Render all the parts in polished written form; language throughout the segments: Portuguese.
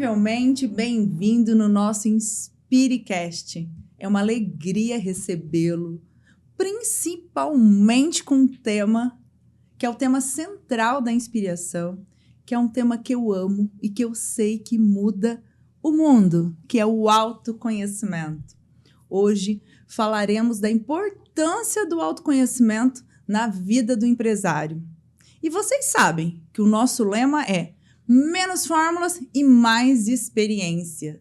incrivelmente bem-vindo no nosso Inspirecast. É uma alegria recebê-lo, principalmente com um tema que é o tema central da inspiração, que é um tema que eu amo e que eu sei que muda o mundo, que é o autoconhecimento. Hoje falaremos da importância do autoconhecimento na vida do empresário. E vocês sabem que o nosso lema é menos fórmulas e mais experiências.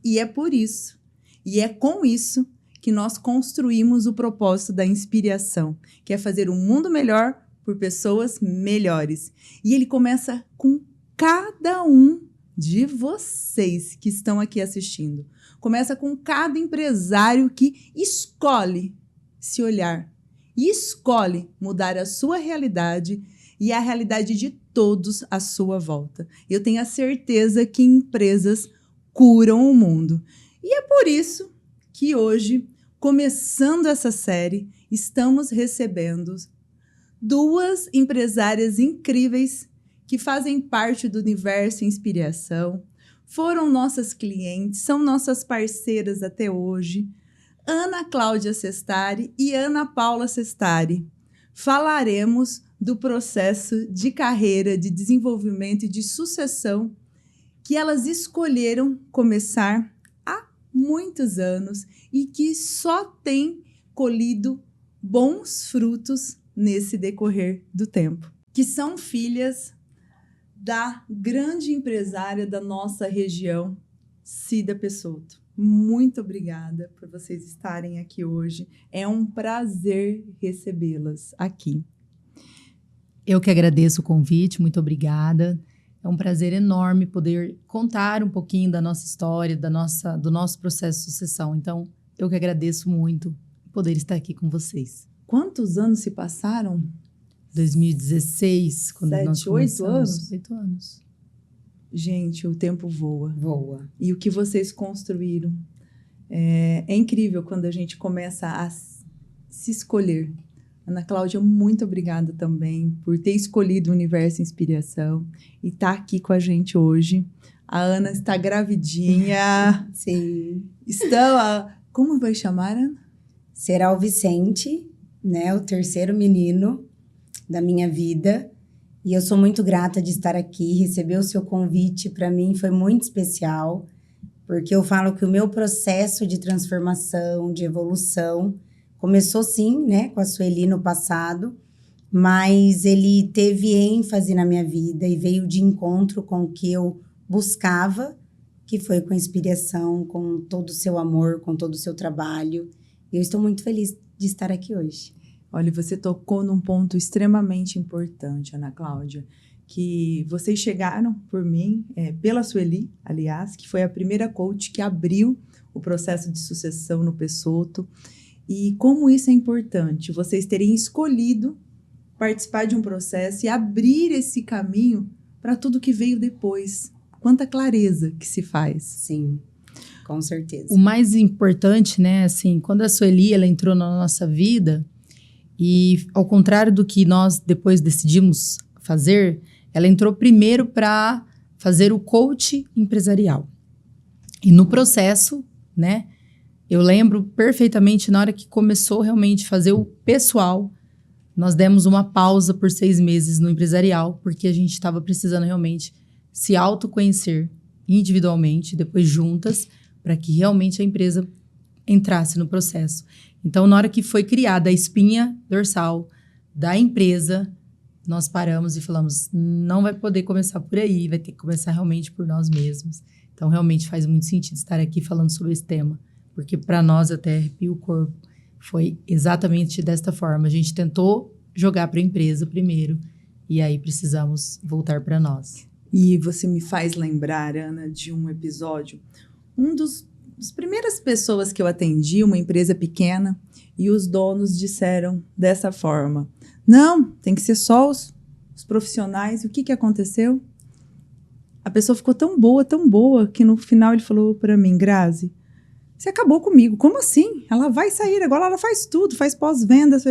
E é por isso, e é com isso, que nós construímos o propósito da inspiração, que é fazer um mundo melhor por pessoas melhores. E ele começa com cada um de vocês que estão aqui assistindo. Começa com cada empresário que escolhe se olhar e escolhe mudar a sua realidade e a realidade de todos à sua volta. Eu tenho a certeza que empresas curam o mundo. E é por isso que hoje, começando essa série, estamos recebendo duas empresárias incríveis que fazem parte do universo Inspiração, foram nossas clientes, são nossas parceiras até hoje, Ana Cláudia Sestari e Ana Paula Sestari. Falaremos do processo de carreira, de desenvolvimento e de sucessão que elas escolheram começar há muitos anos e que só tem colhido bons frutos nesse decorrer do tempo. Que são filhas da grande empresária da nossa região, Cida Pessotto. Muito obrigada por vocês estarem aqui hoje. É um prazer recebê-las aqui. Eu que agradeço o convite, muito obrigada. É um prazer enorme poder contar um pouquinho da nossa história, do nosso processo de sucessão. Então, eu que agradeço muito poder estar aqui com vocês. Quantos anos se passaram? 2016, quando nós começamos. 8 anos? Gente, o tempo voa. Voa. E o que vocês construíram é incrível quando a gente começa a se escolher. Ana Cláudia, muito obrigada também por ter escolhido o Universo Inspiração e estar aqui com a gente hoje. A Ana está gravidinha. Sim. Como vai chamar, Ana? Será o Vicente, né? O terceiro menino da minha vida. E eu sou muito grata de estar aqui. Receber o seu convite, para mim, foi muito especial. Porque eu falo que o meu processo de transformação, de evolução, começou sim, né, com a Sueli no passado, mas ele teve ênfase na minha vida e veio de encontro com o que eu buscava, que foi com a inspiração, com todo o seu amor, com todo o seu trabalho. E eu estou muito feliz de estar aqui hoje. Olha, você tocou num ponto extremamente importante, Ana Cláudia, que vocês chegaram por mim, pela Sueli, aliás, que foi a primeira coach que abriu o processo de sucessão no Pessotto. E como isso é importante, vocês terem escolhido participar de um processo e abrir esse caminho para tudo que veio depois. Quanta clareza que se faz. Sim, com certeza. O mais importante, né, assim, quando a Sueli, ela entrou na nossa vida, e ao contrário do que nós depois decidimos fazer, ela entrou primeiro para fazer o coach empresarial. E no processo, né, eu lembro perfeitamente, na hora que começou realmente a fazer o pessoal, nós demos uma pausa por 6 meses no empresarial, porque a gente estava precisando realmente se autoconhecer individualmente, depois juntas, para que realmente a empresa entrasse no processo. Então, na hora que foi criada a espinha dorsal da empresa, nós paramos e falamos, não vai poder começar por aí, vai ter que começar realmente por nós mesmos. Então, realmente faz muito sentido estar aqui falando sobre esse tema. Porque para nós até arrepia o corpo. Foi exatamente desta forma. A gente tentou jogar para a empresa primeiro e aí precisamos voltar para nós. E você me faz lembrar, Ana, de um episódio. Das primeiras pessoas que eu atendi, uma empresa pequena, e os donos disseram dessa forma, não, tem que ser só os profissionais. E o que aconteceu? A pessoa ficou tão boa, que no final ele falou para mim, Grazi, você acabou comigo. Como assim? Ela vai sair, agora ela faz tudo, faz pós-vendas.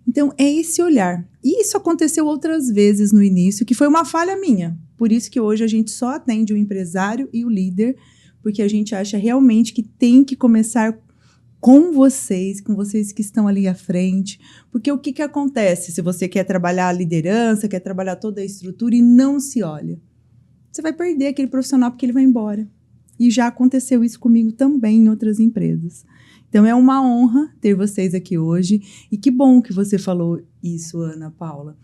Então, é esse olhar. E isso aconteceu outras vezes no início, que foi uma falha minha. Por isso que hoje a gente só atende o empresário e o líder, porque a gente acha realmente que tem que começar com vocês que estão ali à frente. Porque o que acontece se você quer trabalhar a liderança, quer trabalhar toda a estrutura e não se olha? Você vai perder aquele profissional porque ele vai embora. E já aconteceu isso comigo também em outras empresas. Então, é uma honra ter vocês aqui hoje. E que bom que você falou isso, Ana Paula,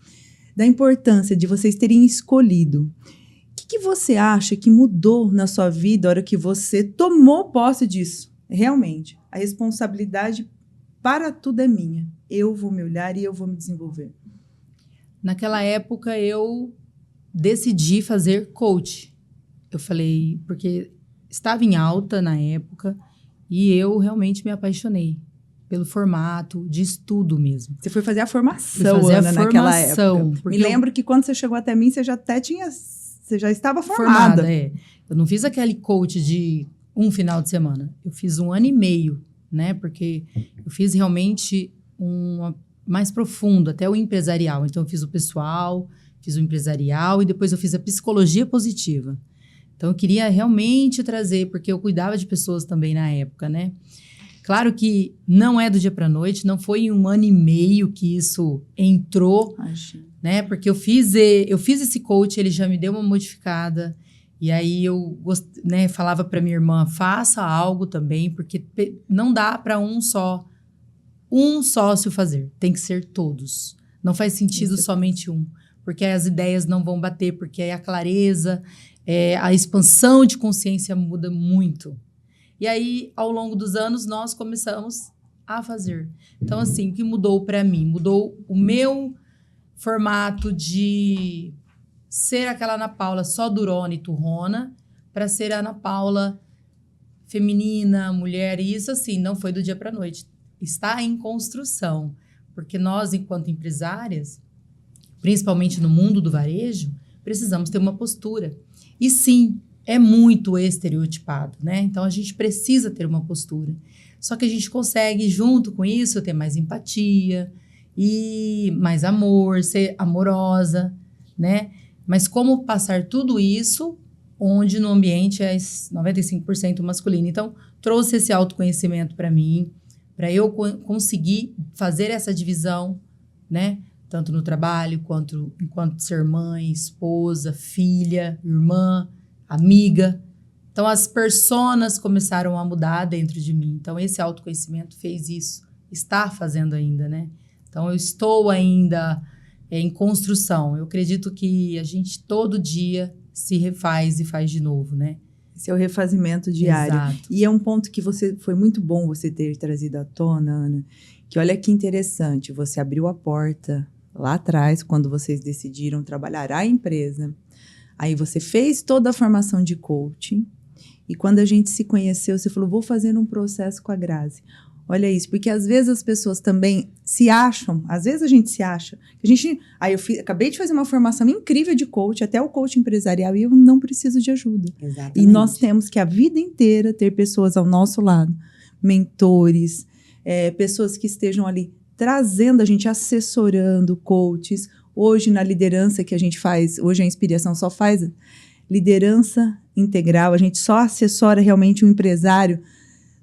da importância de vocês terem escolhido. O que você acha que mudou na sua vida na hora que você tomou posse disso? Realmente, a responsabilidade para tudo é minha. Eu vou me olhar e eu vou me desenvolver. Naquela época, eu decidi fazer coach. Eu falei, porque estava em alta na época e eu realmente me apaixonei pelo formato de estudo mesmo. Você foi fazer a formação, Ana, naquela época. Me lembro que quando você chegou até mim, você já até tinha... Você já estava formada. Eu não fiz aquele coach de um final de semana. Eu fiz 1 ano e meio, né? Porque eu fiz realmente mais profundo, até o empresarial. Então, eu fiz o pessoal, fiz o empresarial e depois eu fiz a psicologia positiva. Então, eu queria realmente trazer, porque eu cuidava de pessoas também na época, né? Claro que não é do dia para a noite, não foi em 1 ano e meio que isso entrou, né? Porque eu fiz esse coach, ele já me deu uma modificada. E aí eu falava para minha irmã, faça algo também, porque não dá para um sócio fazer, tem que ser todos. Não faz sentido somente um, porque as ideias não vão bater, porque a clareza, a expansão de consciência muda muito. E aí, ao longo dos anos, nós começamos a fazer. Então, assim, o que mudou para mim? Mudou o meu formato de ser aquela Ana Paula só durona e turrona para ser a Ana Paula feminina, mulher. E isso, assim, não foi do dia para a noite. Está em construção. Porque nós, enquanto empresárias, principalmente no mundo do varejo, precisamos ter uma postura. E sim, é muito estereotipado, né? Então, a gente precisa ter uma postura. Só que a gente consegue, junto com isso, ter mais empatia e mais amor, ser amorosa, né? Mas como passar tudo isso onde no ambiente é 95% masculino? Então, trouxe esse autoconhecimento para mim, para eu conseguir fazer essa divisão, né? Tanto no trabalho, quanto enquanto ser mãe, esposa, filha, irmã, amiga. Então, as personas começaram a mudar dentro de mim. Então, esse autoconhecimento fez isso. Está fazendo ainda, né? Então, eu estou ainda em construção. Eu acredito que a gente todo dia se refaz e faz de novo, né? Esse é o refazimento diário. Exato. E é um ponto que foi muito bom você ter trazido à tona, Ana, que olha que interessante, você abriu a porta lá atrás, quando vocês decidiram trabalhar a empresa. Aí você fez toda a formação de coaching e quando a gente se conheceu, você falou, vou fazer um processo com a Grazi. Olha isso, porque às vezes as pessoas também se acham, às vezes a gente se acha. Acabei de fazer uma formação incrível de coach, até o coach empresarial, e eu não preciso de ajuda. Exatamente. E nós temos que a vida inteira ter pessoas ao nosso lado, mentores, pessoas que estejam ali trazendo a gente, assessorando, coaches. Hoje, na liderança que a gente faz, hoje a Inspiração só faz liderança integral, a gente só assessora realmente o empresário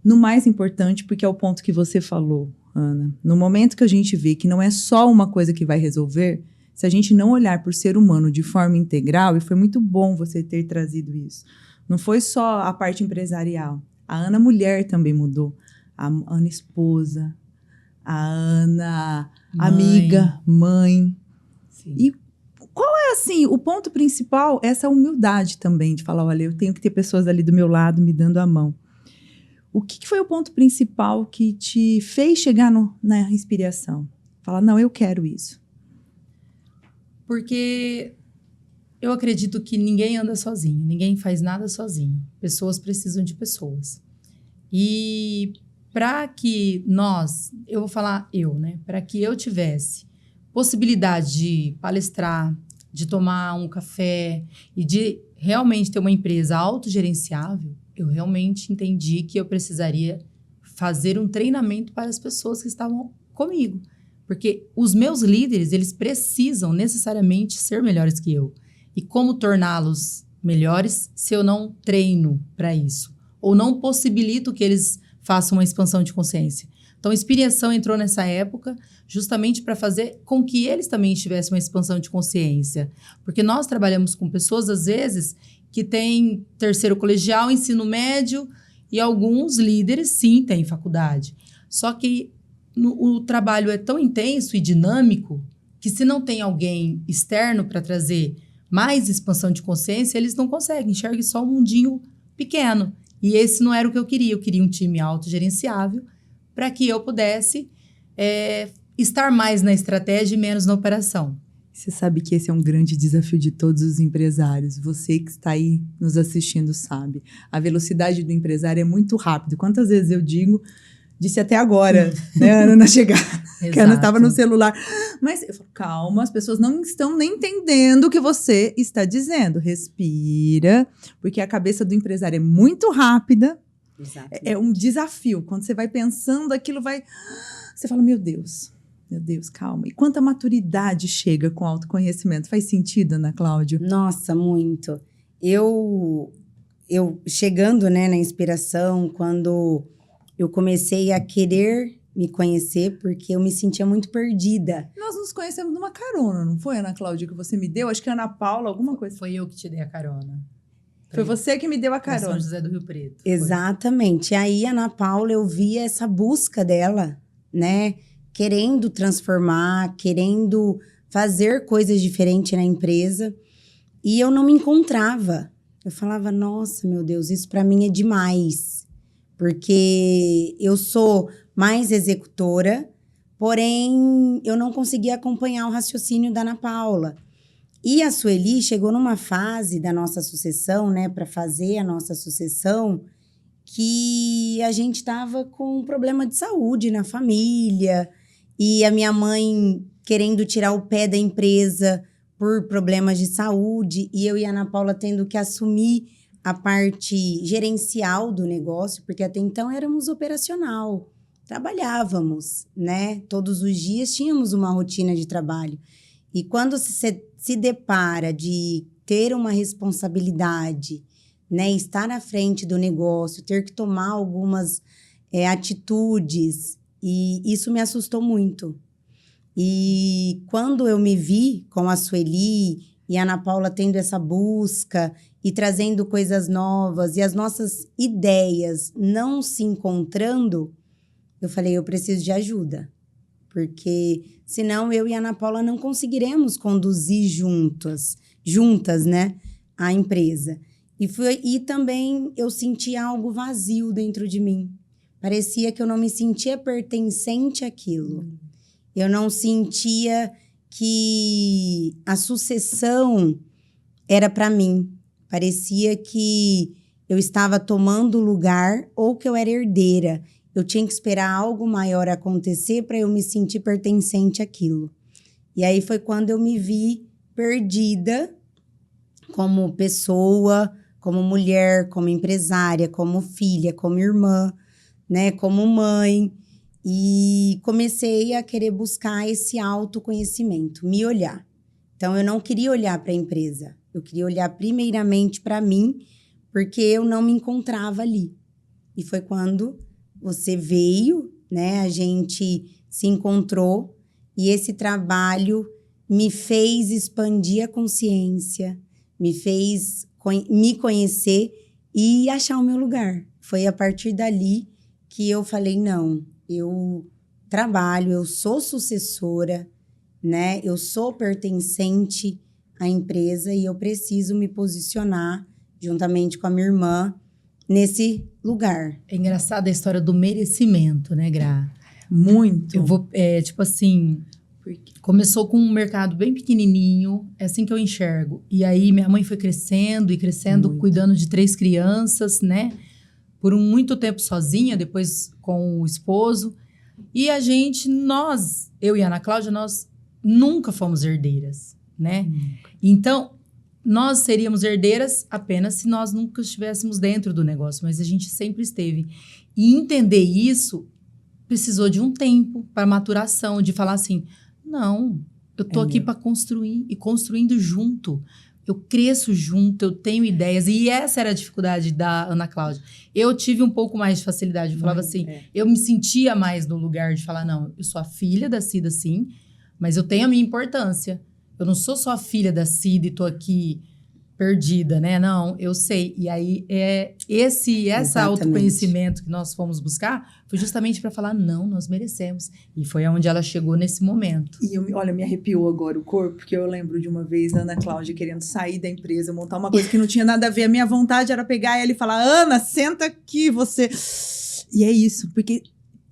no mais importante, porque é o ponto que você falou, Ana. No momento que a gente vê que não é só uma coisa que vai resolver, se a gente não olhar para o ser humano de forma integral, e foi muito bom você ter trazido isso, não foi só a parte empresarial. A Ana mulher também mudou. A Ana esposa, a Ana amiga, mãe. Sim. E qual é, assim, o ponto principal? Essa humildade também, de falar, olha, eu tenho que ter pessoas ali do meu lado me dando a mão. O que foi o ponto principal que te fez chegar na inspiração? Falar, não, eu quero isso. Porque eu acredito que ninguém anda sozinho, ninguém faz nada sozinho. Pessoas precisam de pessoas. E para que eu vou falar né? Para que eu tivesse possibilidade de palestrar, de tomar um café e de realmente ter uma empresa autogerenciável, eu realmente entendi que eu precisaria fazer um treinamento para as pessoas que estavam comigo. Porque os meus líderes, eles precisam necessariamente ser melhores que eu. E como torná-los melhores se eu não treino para isso? Ou não possibilito que eles façam uma expansão de consciência? Então, a Inspiração entrou nessa época justamente para fazer com que eles também tivessem uma expansão de consciência. Porque nós trabalhamos com pessoas, às vezes, que têm terceiro colegial, ensino médio, e alguns líderes, sim, têm faculdade. Só que o trabalho é tão intenso e dinâmico que se não tem alguém externo para trazer mais expansão de consciência, eles não conseguem, enxerguem só um mundinho pequeno. E esse não era o que eu queria um time autogerenciável para que eu pudesse estar mais na estratégia e menos na operação. Você sabe que esse é um grande desafio de todos os empresários. Você que está aí nos assistindo sabe. A velocidade do empresário é muito rápida. Quantas vezes eu disse até agora, né, Ana, na chegada, que a Ana estava no celular. Mas eu falo, calma, as pessoas não estão nem entendendo o que você está dizendo. Respira, porque a cabeça do empresário é muito rápida. É um desafio. Quando você vai pensando, aquilo vai... Você fala, meu Deus, calma. E quanta maturidade chega com autoconhecimento? Faz sentido, Ana Cláudia? Nossa, muito. Eu chegando, né, na Inspiração, quando eu comecei a querer me conhecer, porque eu me sentia muito perdida. Nós nos conhecemos numa carona, não foi, Ana Cláudia, que você me deu? Acho que a Ana Paula, alguma coisa. Foi eu que te dei a carona. Foi você que me deu a carona. São José do Rio Preto. Exatamente. E aí, a Ana Paula, eu via essa busca dela, né? Querendo transformar, querendo fazer coisas diferentes na empresa. E eu não me encontrava. Eu falava, nossa, meu Deus, isso para mim é demais. Porque eu sou mais executora, porém, eu não conseguia acompanhar o raciocínio da Ana Paula. E a Sueli chegou numa fase da nossa sucessão, né, para fazer a nossa sucessão, que a gente estava com um problema de saúde na família, e a minha mãe querendo tirar o pé da empresa por problemas de saúde, e eu e a Ana Paula tendo que assumir a parte gerencial do negócio, porque até então éramos operacional, trabalhávamos, né? Todos os dias tínhamos uma rotina de trabalho. E quando você se depara de ter uma responsabilidade, né? Estar à frente do negócio, ter que tomar algumas atitudes, e isso me assustou muito. E quando eu me vi com a Sueli e a Ana Paula tendo essa busca e trazendo coisas novas e as nossas ideias não se encontrando, eu falei, eu preciso de ajuda. Porque senão eu e a Ana Paula não conseguiremos conduzir juntas, né, a empresa. E também eu senti algo vazio dentro de mim. Parecia que eu não me sentia pertencente àquilo. Eu não sentia que a sucessão era para mim. Parecia que eu estava tomando lugar ou que eu era herdeira. Eu tinha que esperar algo maior acontecer para eu me sentir pertencente àquilo. E aí foi quando eu me vi perdida como pessoa, como mulher, como empresária, como filha, como irmã, né, como mãe. E comecei a querer buscar esse autoconhecimento, me olhar. Então, eu não queria olhar para a empresa. Eu queria olhar primeiramente para mim, porque eu não me encontrava ali. E foi quando você veio, né? A gente se encontrou e esse trabalho me fez expandir a consciência, me fez me conhecer e achar o meu lugar. Foi a partir dali que eu falei, não, eu trabalho, eu sou sucessora, né? Eu sou pertencente à empresa e eu preciso me posicionar juntamente com a minha irmã nesse lugar. É engraçada a história do merecimento, né, Gra? Muito. Eu vou, tipo assim, começou com um mercado bem pequenininho, é assim que eu enxergo. E aí minha mãe foi crescendo e crescendo, muito, cuidando de 3 crianças, né? Por muito tempo sozinha, depois com o esposo. E a gente, eu e a Ana Cláudia, nós nunca fomos herdeiras, né? Então, nós seríamos herdeiras apenas se nós nunca estivéssemos dentro do negócio, mas a gente sempre esteve. E entender isso precisou de um tempo para maturação, de falar assim, não, eu tô aqui para construir e construindo junto. eu cresço junto, eu tenho ideias. E essa era a dificuldade da Ana Cláudia. Eu tive um pouco mais de facilidade. Eu falava assim, eu me sentia mais no lugar de falar, não, eu sou a filha da Cida, sim, mas eu tenho a minha importância. Eu não sou só a filha da Cida e tô aqui perdida, né? Não, eu sei. E aí, essa autoconhecimento que nós fomos buscar foi justamente para falar, não, nós merecemos. E foi aonde ela chegou nesse momento. E olha, me arrepiou agora o corpo, porque eu lembro de uma vez a Ana Cláudia querendo sair da empresa, montar uma coisa que não tinha nada a ver. A minha vontade era pegar ela e falar, Ana, senta aqui, você... E é isso, porque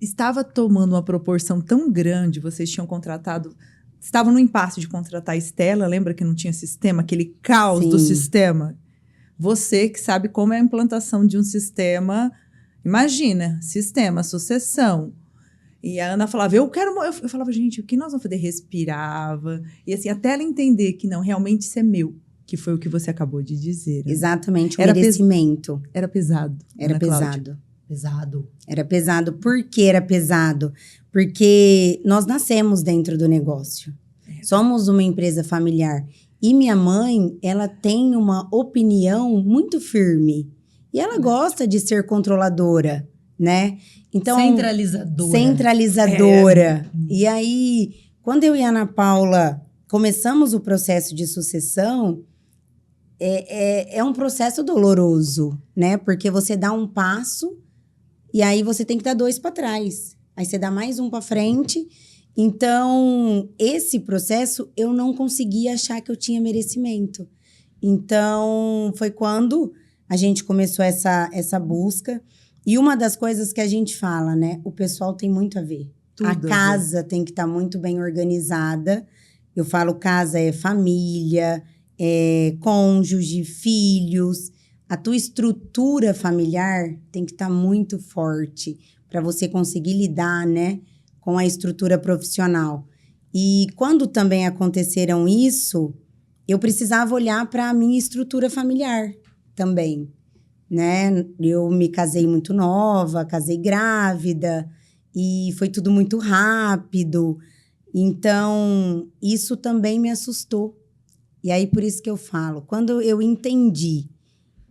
estava tomando uma proporção tão grande, vocês tinham contratado... Estavam no impasse de contratar a Estela, lembra que não tinha sistema? Aquele caos do sistema. Você que sabe como é a implantação de um sistema, imagina, sistema, sucessão. E a Ana falava, eu falava, gente, o que nós vamos fazer? Respirava. E assim, até ela entender que não, realmente isso é meu, que foi o que você acabou de dizer. Né? Exatamente, o merecimento. Era pesado. Era pesado. Pesado. Era pesado. Por que era pesado? Porque nós nascemos dentro do negócio. Somos uma empresa familiar. E minha mãe, ela tem uma opinião muito firme. E ela gosta de ser controladora, né? Então, Centralizadora. E aí, quando eu e a Ana Paula começamos o processo de sucessão, é um processo doloroso, né? Porque você dá um passo e aí você tem que dar 2 para trás. Aí você dá mais um para frente. Então, esse processo, eu não conseguia achar que eu tinha merecimento. Então, foi quando a gente começou essa busca. E uma das coisas que a gente fala, né? O pessoal tem muito a ver. A casa tem que estar muito bem organizada. Eu falo casa é família, é cônjuge, filhos. A tua estrutura familiar tem que estar muito forte para você conseguir lidar, né, com a estrutura profissional. E quando também aconteceram isso, eu precisava olhar para a minha estrutura familiar também, né? Eu me casei muito nova, casei grávida, e foi tudo muito rápido. Então, isso também me assustou. E aí, por isso que eu falo, quando eu entendi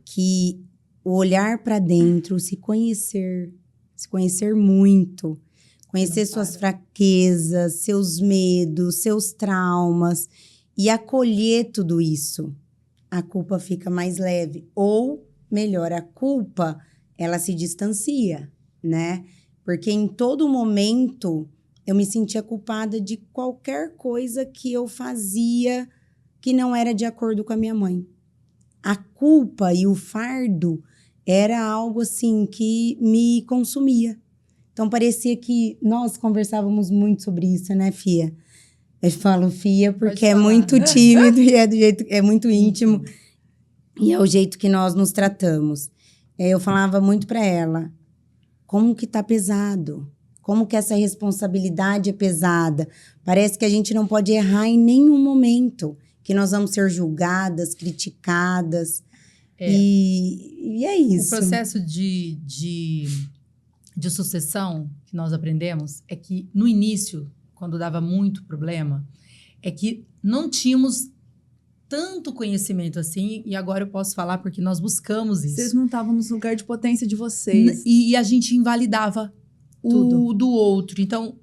que o olhar para dentro, se conhecer muito, conhecer suas fraquezas, seus medos, seus traumas e acolher tudo isso, a culpa fica mais leve. Ou, melhor, a culpa, ela se distancia, né? Porque em todo momento eu me sentia culpada de qualquer coisa que eu fazia que não era de acordo com a minha mãe. A culpa e o fardo era algo assim que me consumia. Então, parecia que nós conversávamos muito sobre isso, né, Fia? Eu falo Fia porque é muito tímido e é muito íntimo. E é o jeito que nós nos tratamos. Eu falava muito para ela, como que tá pesado? Como que essa responsabilidade é pesada? Parece que a gente não pode errar em nenhum momento, que nós vamos ser julgadas, criticadas. E é isso. O processo de sucessão que nós aprendemos é que, no início, quando dava muito problema, é que não tínhamos tanto conhecimento assim, e agora eu posso falar porque nós buscamos isso. Vocês não estavam no lugar de potência de vocês. E a gente invalidava tudo o do outro. Então,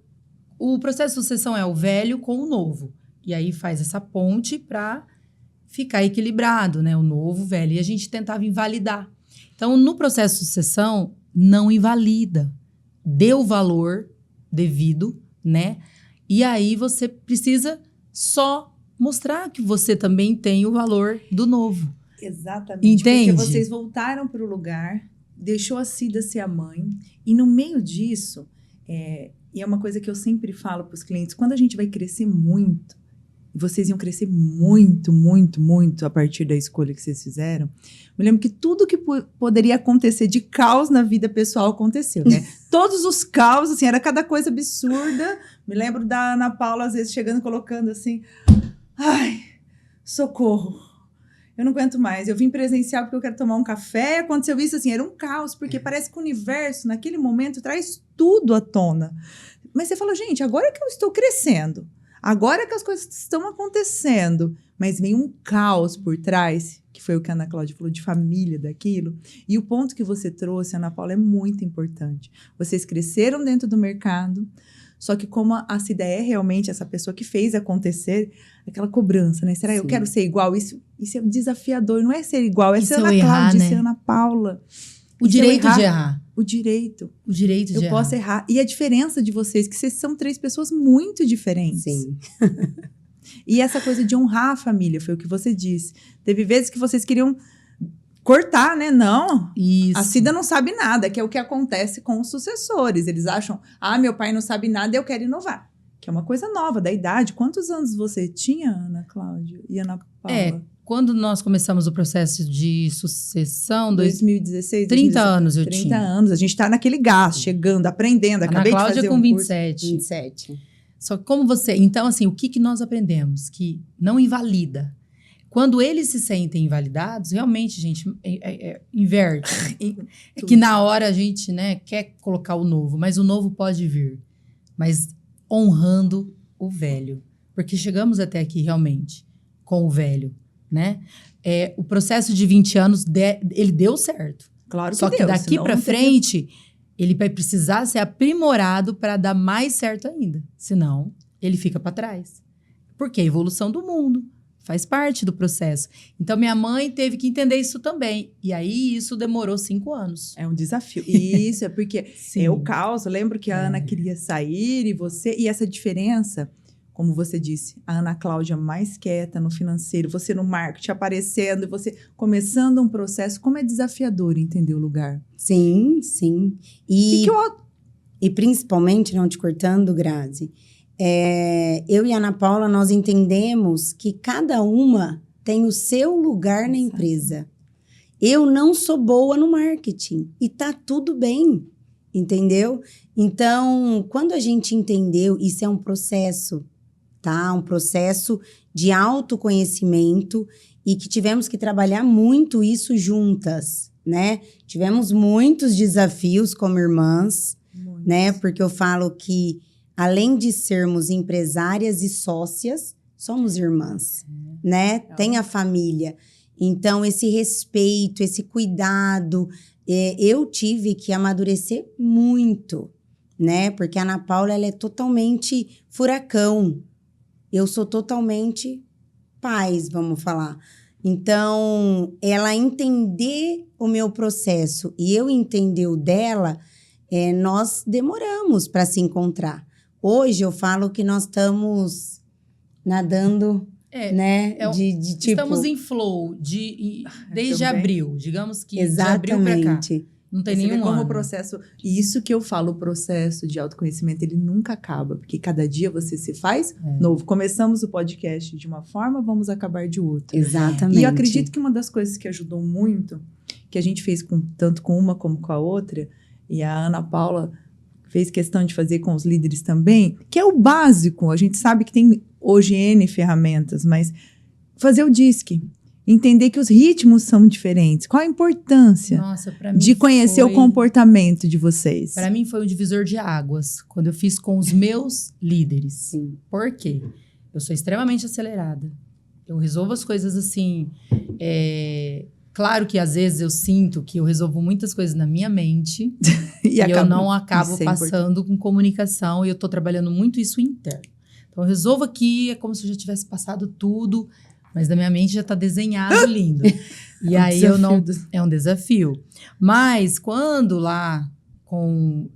o processo de sucessão é o velho com o novo. E aí faz essa ponte para ficar equilibrado, né? O novo, o velho. E a gente tentava invalidar. Então, no processo de sucessão, não invalida. Dê o valor devido, né? E aí você precisa só mostrar que você também tem o valor do novo. Exatamente. Entende? Porque vocês voltaram para o lugar, deixou a Cida ser a mãe, e no meio disso, e é uma coisa que eu sempre falo para os clientes, quando a gente vai crescer muito, e vocês iam crescer muito, muito, muito a partir da escolha que vocês fizeram, me lembro que tudo que poderia acontecer de caos na vida pessoal aconteceu, né? Todos os caos, assim, era cada coisa absurda. Me lembro da Ana Paula, às vezes, chegando e colocando assim, ai, socorro, eu não aguento mais. Eu vim presencial porque eu quero tomar um café. Aconteceu isso, assim, era um caos, porque parece que o universo, naquele momento, traz tudo à tona. Mas você fala, gente, agora que eu estou crescendo, agora que as coisas estão acontecendo, mas vem um caos por trás, que foi o que a Ana Cláudia falou, de família, daquilo. E o ponto que você trouxe, Ana Paula, é muito importante. Vocês cresceram dentro do mercado, só que como a Cida é realmente essa pessoa que fez acontecer, aquela cobrança, né? Será que eu quero ser igual? Isso é desafiador, não é ser igual, é ser Ana Cláudia, né? ser Ana Paula. O direito de errar. O direito. O direito de errar. Eu posso errar. E a diferença de vocês, que vocês são 3 pessoas muito diferentes. Sim. E essa coisa de honrar a família, foi o que você disse. Teve vezes que vocês queriam cortar, né? Não, Isso. a Cida não sabe nada, que é o que acontece com os sucessores. Eles acham, meu pai não sabe nada, eu quero inovar. Que é uma coisa nova, da idade. Quantos anos você tinha, Ana Cláudia e Ana Paula? Quando nós começamos o processo de sucessão... 2016? 30 anos eu 30 tinha. anos. A gente tá naquele gás, chegando, aprendendo. Acabei Ana Cláudia de fazer com um 27. 27. Só que como você... Então, assim, o que nós aprendemos? Que não invalida. Quando eles se sentem invalidados, realmente, gente, inverte. É que na hora a gente, né, quer colocar o novo, mas o novo pode vir. Mas honrando o velho. Porque chegamos até aqui, realmente, com o velho, né? O processo de 20 anos, ele deu certo. Claro que Só que deu, daqui senão para não teria- frente, ele vai precisar ser aprimorado para dar mais certo ainda. Senão, ele fica para trás. Porque é a evolução do mundo faz parte do processo. Então, minha mãe teve que entender isso também. E aí, isso demorou 5 anos. É um desafio. Isso, é porque Sim. é o caos. Eu lembro que a Ana queria sair e você... E essa diferença, como você disse, a Ana Cláudia mais quieta no financeiro, você no marketing aparecendo, você começando um processo, como é desafiador entender o lugar. Sim, sim. Que E principalmente, não te cortando, Grazi, eu e a Ana Paula, nós entendemos que cada uma tem o seu lugar na empresa. Eu não sou boa no marketing e tá tudo bem, entendeu? Então, quando a gente entendeu, isso é um processo, tá? Um processo de autoconhecimento e que tivemos que trabalhar muito isso juntas, né? Tivemos muitos desafios como irmãs, né? Porque eu falo que além de sermos empresárias e sócias, somos irmãs, né? Tem a família. Então, esse respeito, esse cuidado, eu tive que amadurecer muito, né? Porque a Ana Paula, ela é totalmente furacão. Eu sou totalmente paz, vamos falar. Então, ela entender o meu processo e eu entender o dela, nós demoramos para se encontrar. Hoje eu falo que nós estamos nadando, né? Tipo... Estamos em flow desde também. abril, digamos que Exatamente. de abril para cá. Não tem Você vê nenhum como ano. o processo... E isso que eu falo, o processo de autoconhecimento, ele nunca acaba. Porque cada dia você se faz novo. Começamos o podcast de uma forma, vamos acabar de outra. Exatamente. E eu acredito que uma das coisas que ajudou muito, que a gente fez tanto com uma como com a outra, e a Ana Paula fez questão de fazer com os líderes também, que é o básico. A gente sabe que tem hoje N ferramentas, mas fazer o DISC. Entender que os ritmos são diferentes. Qual a importância Nossa, pra mim de conhecer o comportamento de vocês? Para mim foi um divisor de águas, quando eu fiz com os meus líderes. Sim. Por quê? Eu sou extremamente acelerada. Eu resolvo as coisas assim... Claro que às vezes eu sinto que eu resolvo muitas coisas na minha mente e eu não acabo passando com comunicação e eu tô trabalhando muito isso interno. Então eu resolvo aqui, é como se eu já tivesse passado tudo, mas na minha mente já tá desenhado lindo. E aí eu não... É um desafio. Mas quando lá,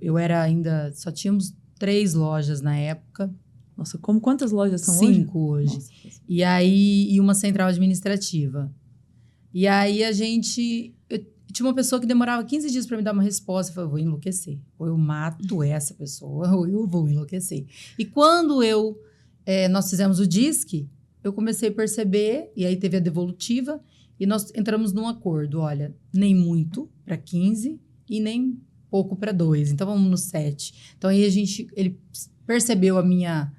eu era ainda... Só tínhamos 3 lojas na época. Nossa, quantas lojas são hoje? 5 hoje. Nossa. E uma central administrativa. E aí eu tinha uma pessoa que demorava 15 dias para me dar uma resposta. Eu falei, vou enlouquecer. Ou eu mato essa pessoa, ou eu vou enlouquecer. E quando nós fizemos o DISC, eu comecei a perceber, e aí teve a devolutiva, e nós entramos num acordo. Olha, nem muito para 15 e nem pouco para 2. Então vamos no 7. Então aí ele percebeu a minha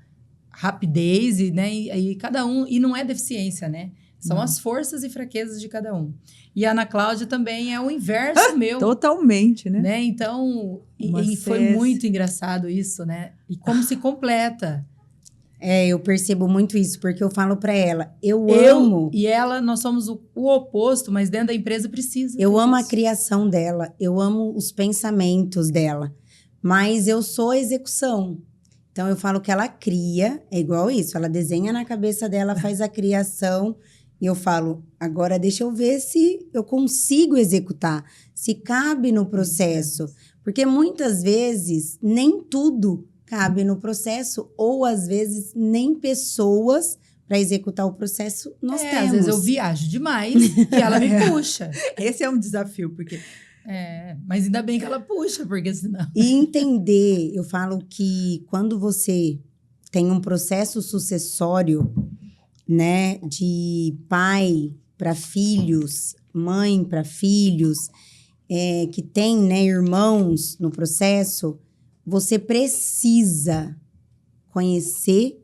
rapidez, e cada um... E não é deficiência, né? São as forças e fraquezas de cada um. E a Ana Cláudia também é o inverso meu. Totalmente, né? Então, e foi muito engraçado isso, né? E como se completa. Eu percebo muito isso, porque eu falo pra ela, eu Eu amo. e ela, nós somos o oposto, mas dentro da empresa precisa. Eu ter amo a isso. criação dela, eu amo os pensamentos dela, mas eu sou a execução. Então eu falo que ela cria, é igual isso, ela desenha na cabeça dela, faz a criação, e eu falo, agora deixa eu ver se eu consigo executar, se cabe no processo. Porque muitas vezes nem tudo cabe no processo, ou às vezes nem pessoas para executar o processo nós temos. Às vezes eu viajo demais e ela me puxa. Esse é um desafio, porque Mas ainda bem que ela puxa, porque senão... E entender, eu falo que quando você tem um processo sucessório, né, de pai para filhos, mãe para filhos, que tem, né, irmãos no processo, você precisa conhecer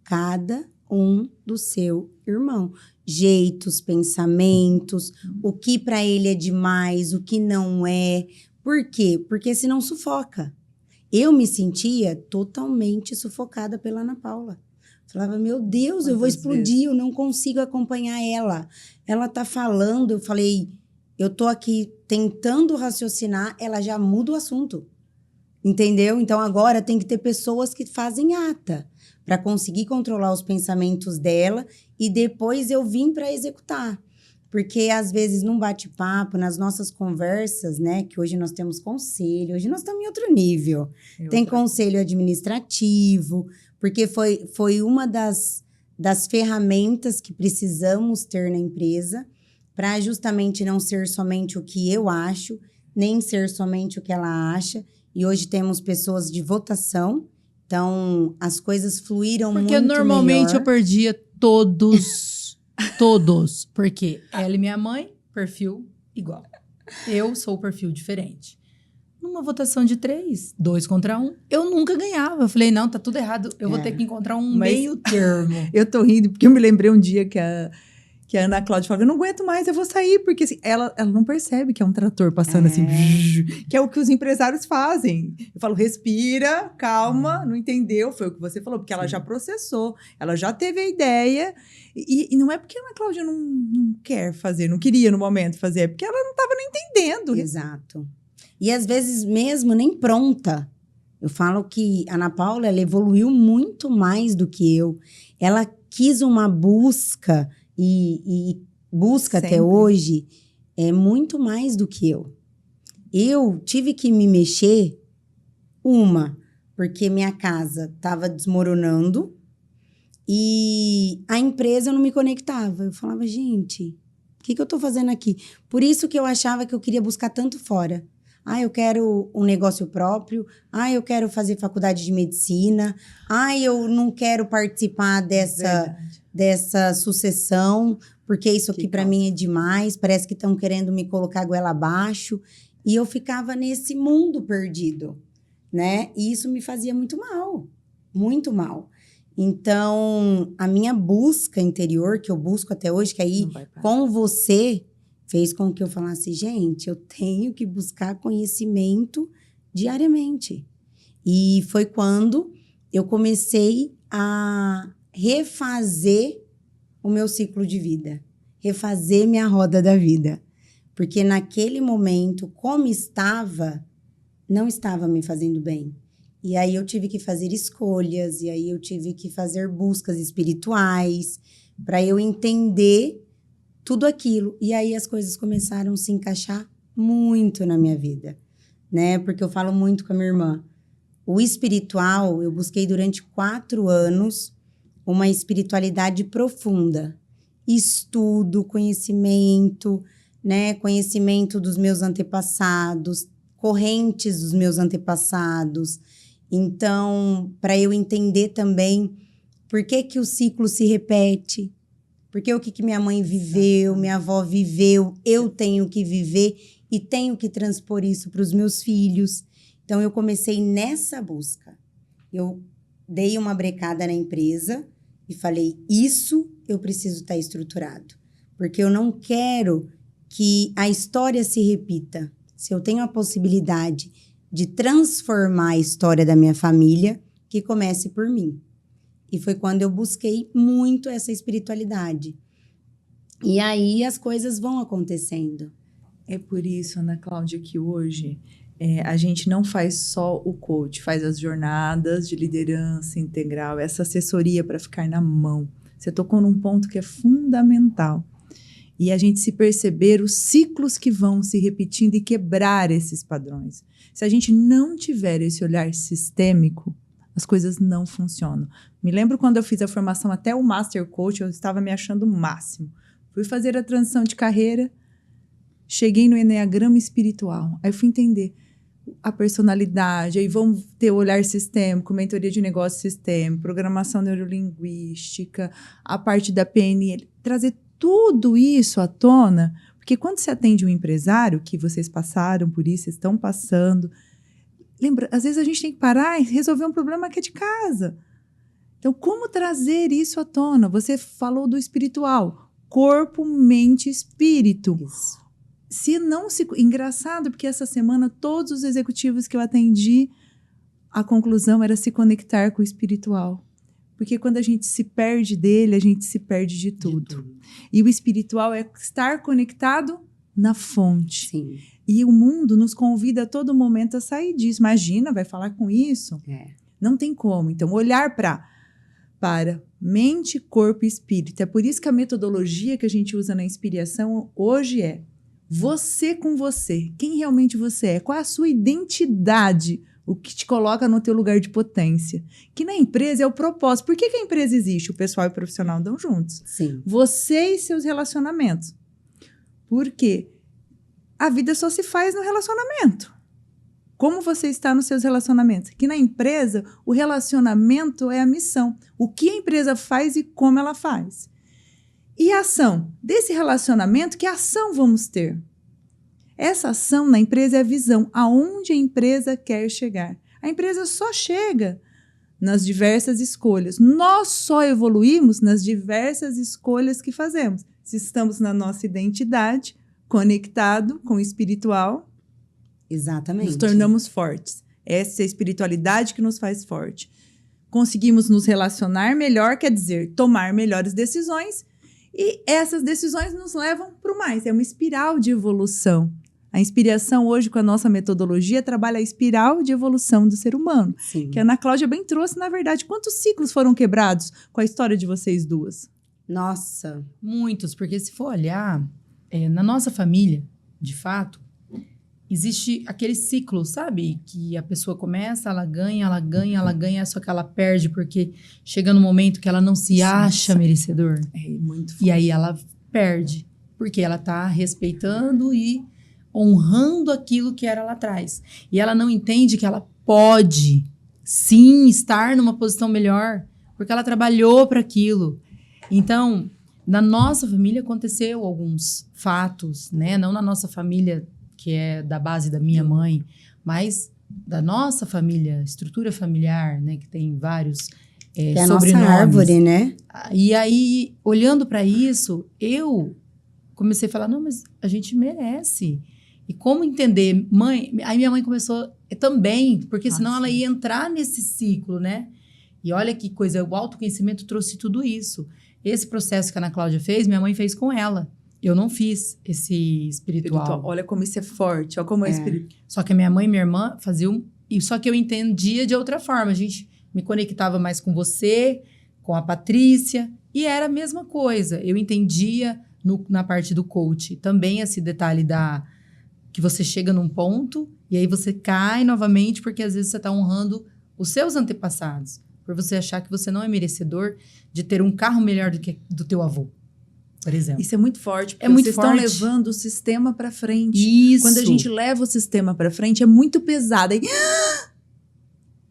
cada um do seu irmão. Jeitos, pensamentos, o que para ele é demais, o que não é. Por quê? Porque senão sufoca. Eu me sentia totalmente sufocada pela Ana Paula. Falava, meu Deus, eu vou explodir, eu não consigo acompanhar ela. Ela tá falando, eu falei, eu tô aqui tentando raciocinar, ela já muda o assunto. Entendeu? Então agora tem que ter pessoas que fazem ata para conseguir controlar os pensamentos dela e depois eu vim para executar. Porque às vezes num bate-papo, nas nossas conversas, né, que hoje nós temos conselho, hoje nós estamos em outro nível. Tem conselho administrativo, porque foi uma das ferramentas que precisamos ter na empresa para justamente não ser somente o que eu acho, nem ser somente o que ela acha. E hoje temos pessoas de votação, então as coisas fluíram muito melhor. Porque normalmente eu perdia todos, porque ela e minha mãe, perfil igual. Eu sou o perfil diferente. Numa votação de 3, 2 contra 1, eu nunca ganhava. Eu falei, não, tá tudo errado, eu vou ter que encontrar um meio termo. Eu tô rindo, porque eu me lembrei um dia que a Ana Cláudia falava, eu não aguento mais, eu vou sair, porque assim, ela não percebe que é um trator passando assim, que é o que os empresários fazem. Eu falo, respira, calma, não entendeu, foi o que você falou, porque ela já processou, ela já teve a ideia, e não é porque a Ana Cláudia não quer fazer, não queria no momento fazer, é porque ela não estava nem entendendo. Exato. E às vezes mesmo nem pronta. Eu falo que a Ana Paula, ela evoluiu muito mais do que eu. Ela quis uma busca... E busca Sempre. até hoje muito mais do que eu. Eu tive que me mexer, porque minha casa estava desmoronando e a empresa eu não me conectava. Eu falava, gente, o que eu estou fazendo aqui? Por isso que eu achava que eu queria buscar tanto fora. Eu quero um negócio próprio. Eu quero fazer faculdade de medicina. Eu não quero participar dessa sucessão, porque isso aqui para mim é demais. Parece que estão querendo me colocar a goela abaixo. E eu ficava nesse mundo perdido, né? E isso me fazia muito mal. Muito mal. Então, a minha busca interior, que eu busco até hoje, que aí com você... fez com que eu falasse, gente, eu tenho que buscar conhecimento diariamente. E foi quando eu comecei a refazer o meu ciclo de vida, refazer minha roda da vida. Porque naquele momento, como estava, não estava me fazendo bem. E aí eu tive que fazer escolhas, e aí eu tive que fazer buscas espirituais, para eu entender tudo aquilo. E aí as coisas começaram a se encaixar muito na minha vida, né? Porque eu falo muito com a minha irmã. O espiritual, eu busquei durante 4 anos uma espiritualidade profunda. Estudo, conhecimento, né? Conhecimento dos meus antepassados, correntes dos meus antepassados. Então, para eu entender também por que o ciclo se repete, porque o que minha mãe viveu, minha avó viveu, eu tenho que viver e tenho que transpor isso para os meus filhos. Então, eu comecei nessa busca. Eu dei uma brecada na empresa e falei, isso eu preciso estar estruturado. Porque eu não quero que a história se repita. Se eu tenho a possibilidade de transformar a história da minha família, que comece por mim. E foi quando eu busquei muito essa espiritualidade. E aí as coisas vão acontecendo. É por isso, Ana Cláudia, que hoje a gente não faz só o coach, faz as jornadas de liderança integral, essa assessoria para ficar na mão. Você tocou num ponto que é fundamental. E a gente se perceber os ciclos que vão se repetindo e quebrar esses padrões. Se a gente não tiver esse olhar sistêmico, as coisas não funcionam. Me lembro quando eu fiz a formação até o Master Coach, eu estava me achando o máximo. Fui fazer a transição de carreira, cheguei no Enneagrama espiritual. Aí fui entender a personalidade, aí vamos ter o olhar sistêmico, mentoria de negócio sistêmico, programação neurolinguística, a parte da PNL, trazer tudo isso à tona, porque quando você atende um empresário, que vocês passaram por isso, estão passando, lembra, às vezes a gente tem que parar e resolver um problema que é de casa. Então, como trazer isso à tona? Você falou do espiritual, corpo, mente, espírito. Isso. Engraçado, porque essa semana todos os executivos que eu atendi, a conclusão era se conectar com o espiritual. Porque quando a gente se perde dele, a gente se perde de tudo. E o espiritual é estar conectado na fonte. Sim. E o mundo nos convida a todo momento a sair disso. Imagina, vai falar com isso? Não tem como. Então, olhar para mente, corpo e espírito. É por isso que a metodologia que a gente usa na inspiração hoje é você com você. Quem realmente você é? Qual é a sua identidade? O que te coloca no teu lugar de potência. Que na empresa é o propósito. Por que a empresa existe? O pessoal e o profissional andam juntos. Sim. Você e seus relacionamentos. Por quê? A vida só se faz no relacionamento. Como você está nos seus relacionamentos? Que na empresa, o relacionamento é a missão. O que a empresa faz e como ela faz. E a ação? Desse relacionamento, que ação vamos ter? Essa ação na empresa é a visão, aonde a empresa quer chegar. A empresa só chega nas diversas escolhas. Nós só evoluímos nas diversas escolhas que fazemos. Se estamos na nossa identidade, conectado com o espiritual, exatamente, nos tornamos fortes. Essa é a espiritualidade que nos faz forte. Conseguimos nos relacionar melhor, quer dizer, tomar melhores decisões, e essas decisões nos levam para o mais. É uma espiral de evolução. A inspiração hoje, com a nossa metodologia, trabalha a espiral de evolução do ser humano. Sim. Que a Ana Cláudia bem trouxe, na verdade. Quantos ciclos foram quebrados com a história de vocês duas? Nossa. Muitos, porque se for olhar, na nossa família, de fato, existe aquele ciclo, sabe? Que a pessoa começa, ela ganha, só que ela perde porque chega no momento que ela não se acha merecedor. É muito forte. E aí ela perde, porque ela tá respeitando e honrando aquilo que era lá atrás. E ela não entende que ela pode, sim, estar numa posição melhor, porque ela trabalhou para aquilo. Então, na nossa família aconteceu alguns fatos, né? Não na nossa família, que é da base da minha mãe, mas da nossa família, estrutura familiar, né? Que tem vários É a sobrenomes. nossa árvore, né? E aí, olhando para isso, eu comecei a falar, não, mas a gente merece. E como entender? Mãe, aí minha mãe começou também, porque senão ela ia entrar nesse ciclo, né? E olha que coisa, o autoconhecimento trouxe tudo isso. Esse processo que a Ana Cláudia fez, minha mãe fez com ela. Eu não fiz esse espiritual. Olha como isso é forte, olha como é espiritual. Só que a minha mãe e minha irmã faziam... Só que eu entendia de outra forma. A gente me conectava mais com você, com a Patrícia, e era a mesma coisa. Eu entendia na parte do coach também esse detalhe que você chega num ponto e aí você cai novamente porque às vezes você está honrando os seus antepassados. Por você achar que você não é merecedor de ter um carro melhor do que do teu avô, por exemplo. Isso é muito forte, porque muito vocês forte. estão levando o sistema para frente. Isso. Quando a gente leva o sistema para frente, é muito pesado. Aí...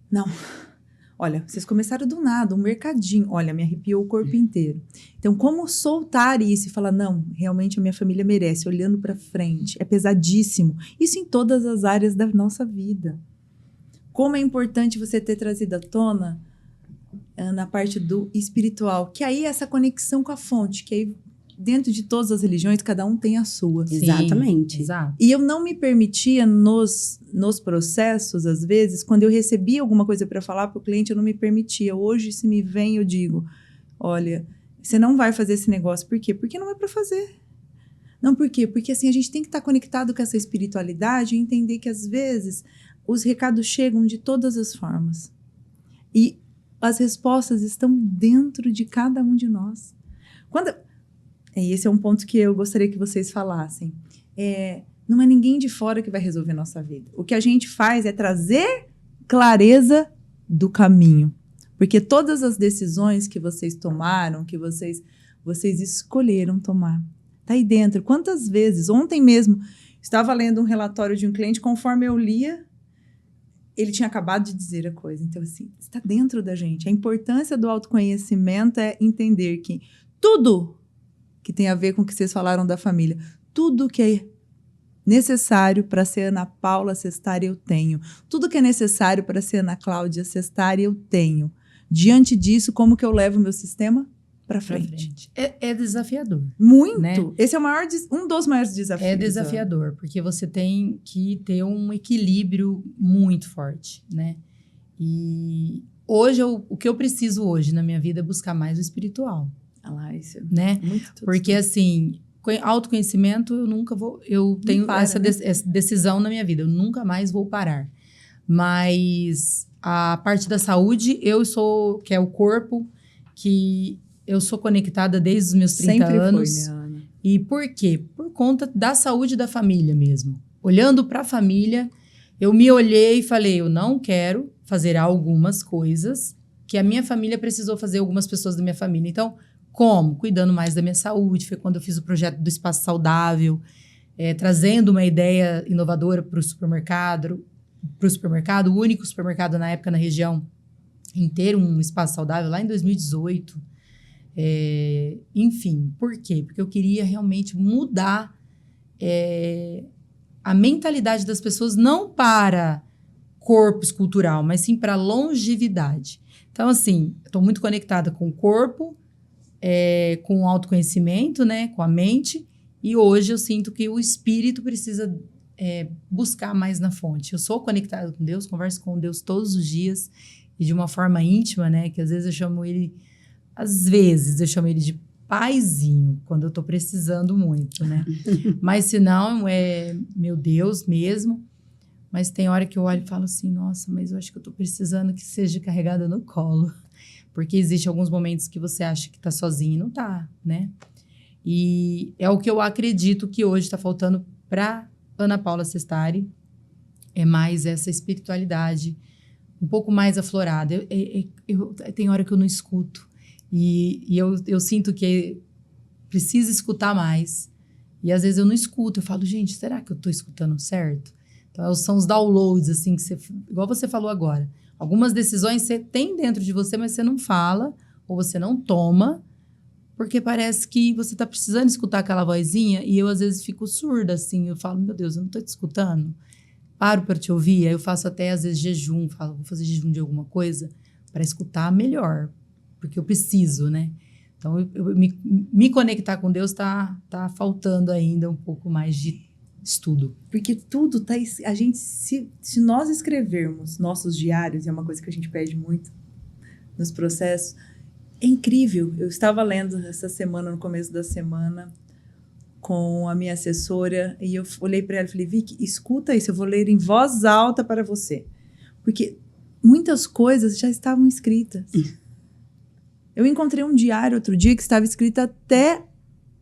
Não. Olha, vocês começaram do nada, um mercadinho. Olha, me arrepiou o corpo inteiro. Então, como soltar isso e falar, não, realmente a minha família merece, olhando para frente. É pesadíssimo. Isso em todas as áreas da nossa vida. Como é importante você ter trazido à tona na parte do espiritual, que aí é essa conexão com a fonte, que aí dentro de todas as religiões, cada um tem a sua. Sim, Exatamente. Exato. E eu não me permitia nos processos, às vezes, quando eu recebia alguma coisa para falar para o cliente, eu não me permitia. Hoje, se me vem, eu digo, olha, você não vai fazer esse negócio. Por quê? Porque não é para fazer. Não, por quê? Porque assim, a gente tem que estar conectado com essa espiritualidade e entender que, às vezes, os recados chegam de todas as formas. E as respostas estão dentro de cada um de nós. E esse é um ponto que eu gostaria que vocês falassem. Não é ninguém de fora que vai resolver nossa vida. O que a gente faz é trazer clareza do caminho. Porque todas as decisões que vocês tomaram, que vocês escolheram tomar, tá aí dentro. Quantas vezes? Ontem mesmo, estava lendo um relatório de um cliente, conforme eu lia, ele tinha acabado de dizer a coisa. Então, assim, está dentro da gente. A importância do autoconhecimento é entender que tudo que tem a ver com o que vocês falaram da família, tudo que é necessário para ser Ana Paula Sestari, eu tenho. Tudo que é necessário para ser Ana Cláudia Sestari, eu tenho. Diante disso, como que eu levo o meu sistema para frente? É desafiador. Muito. Né? Esse é um dos maiores desafios. É desafiador, porque você tem que ter um equilíbrio muito forte, né? E hoje, o que eu preciso hoje na minha vida é buscar mais o espiritual. Isso é né? Muito porque, assim, autoconhecimento, eu nunca vou... Eu tenho essa decisão na minha vida, eu nunca mais vou parar. Mas a parte da saúde, que é o corpo, que eu sou conectada desde os meus 30 anos. Sempre foi, né, Ana? E por quê? Por conta da saúde da família mesmo. Olhando para a família, eu me olhei e falei, eu não quero fazer algumas coisas que a minha família precisou fazer, algumas pessoas da minha família. Então, como? Cuidando mais da minha saúde. Foi quando eu fiz o projeto do Espaço Saudável, trazendo uma ideia inovadora para o supermercado, o único supermercado na época na região em ter um espaço saudável, lá em 2018. Enfim, por quê? Porque eu queria realmente mudar a mentalidade das pessoas, não para corpo escultural, mas sim para longevidade. Então, assim, estou muito conectada com o corpo, com o autoconhecimento, né, com a mente, e hoje eu sinto que o espírito precisa buscar mais na fonte. Eu sou conectada com Deus, converso com Deus todos os dias, e de uma forma íntima, né, que às vezes eu chamo ele de paizinho, quando eu tô precisando muito, né? Mas se não, é meu Deus mesmo. Mas tem hora que eu olho e falo assim, nossa, mas eu acho que eu tô precisando que seja carregada no colo. Porque existe alguns momentos que você acha que tá sozinho e não tá, né? E é o que eu acredito que hoje tá faltando pra Ana Paula Sestari, é mais essa espiritualidade um pouco mais aflorada. Tem hora que eu não escuto. E eu sinto que precisa escutar mais. E às vezes eu não escuto. Eu falo, gente, será que eu estou escutando certo? Então, são os downloads, assim, igual você falou agora. Algumas decisões você tem dentro de você, mas você não fala, ou você não toma, porque parece que você está precisando escutar aquela vozinha, e eu às vezes fico surda, assim. Eu falo, meu Deus, eu não estou te escutando. Paro para te ouvir. Aí eu faço até, às vezes, jejum. Falo, vou fazer jejum de alguma coisa para escutar melhor. Porque eu preciso, né? Então, me conectar com Deus tá faltando ainda um pouco mais de estudo. Porque tudo tá... A gente, se nós escrevermos nossos diários, é uma coisa que a gente pede muito nos processos, é incrível. Eu estava lendo essa semana, no começo da semana, com a minha assessora, e eu olhei para ela e falei, Vicky, escuta isso, eu vou ler em voz alta para você. Porque muitas coisas já estavam escritas. Eu encontrei um diário outro dia que estava escrito até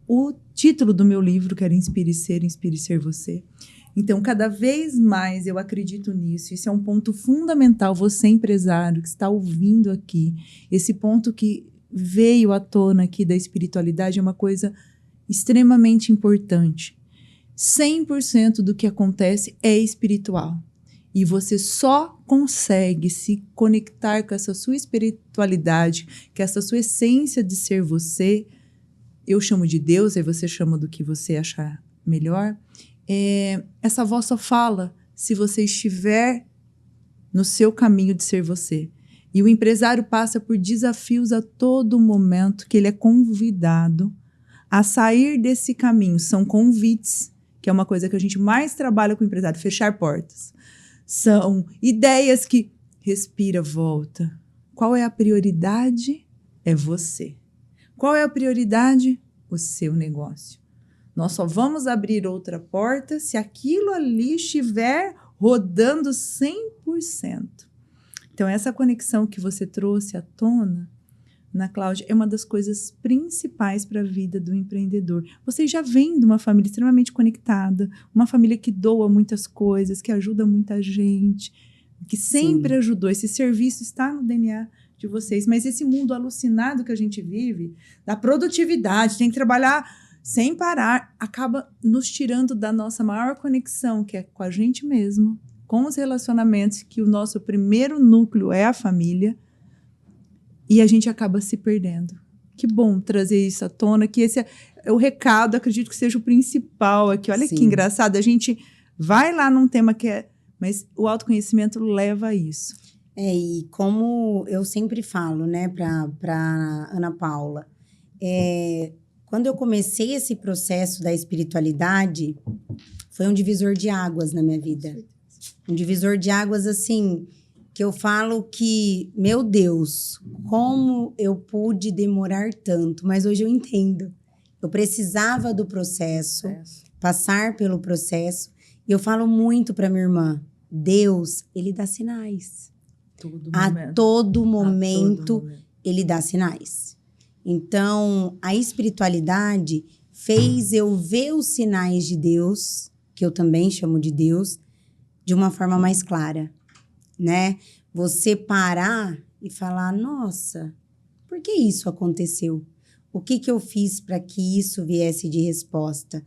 o título do meu livro, que era Inspire Ser Você. Então, cada vez mais eu acredito nisso. Isso é um ponto fundamental. Você, empresário, que está ouvindo aqui, esse ponto que veio à tona aqui da espiritualidade é uma coisa extremamente importante. 100% do que acontece é espiritual. E você só consegue se conectar com essa sua espiritualidade, com essa sua essência de ser você. Eu chamo de Deus, aí você chama do que você achar melhor. Essa voz só fala se você estiver no seu caminho de ser você. E o empresário passa por desafios a todo momento que ele é convidado a sair desse caminho. São convites, que é uma coisa que a gente mais trabalha com o empresário, fechar portas. São ideias que respira, volta. Qual é a prioridade? É você. Qual é a prioridade? O seu negócio. Nós só vamos abrir outra porta se aquilo ali estiver rodando 100%. Então, essa conexão que você trouxe à tona, Ana Cláudia, é uma das coisas principais para a vida do empreendedor. Você já vem de uma família extremamente conectada, uma família que doa muitas coisas, que ajuda muita gente, que sempre ajudou. Esse serviço está no DNA de vocês. Mas esse mundo alucinado que a gente vive, da produtividade, tem que trabalhar sem parar, acaba nos tirando da nossa maior conexão, que é com a gente mesmo, com os relacionamentos, que o nosso primeiro núcleo é a família, e a gente acaba se perdendo. Que bom trazer isso à tona, que esse é o recado, acredito que seja o principal aqui. Olha que engraçado, a gente vai lá num tema que é... Mas o autoconhecimento leva a isso. E como eu sempre falo, né, para Ana Paula, quando eu comecei esse processo da espiritualidade, foi um divisor de águas na minha vida. Um divisor de águas, assim, que eu falo que, meu Deus, como eu pude demorar tanto, mas hoje eu entendo. Eu precisava do processo, passar pelo processo. E eu falo muito para minha irmã, Deus, ele dá sinais. A todo momento, ele dá sinais. Então, a espiritualidade fez eu ver os sinais de Deus, que eu também chamo de Deus, de uma forma mais clara, né? Você parar e falar, nossa, por que isso aconteceu? O que eu fiz para que isso viesse de resposta?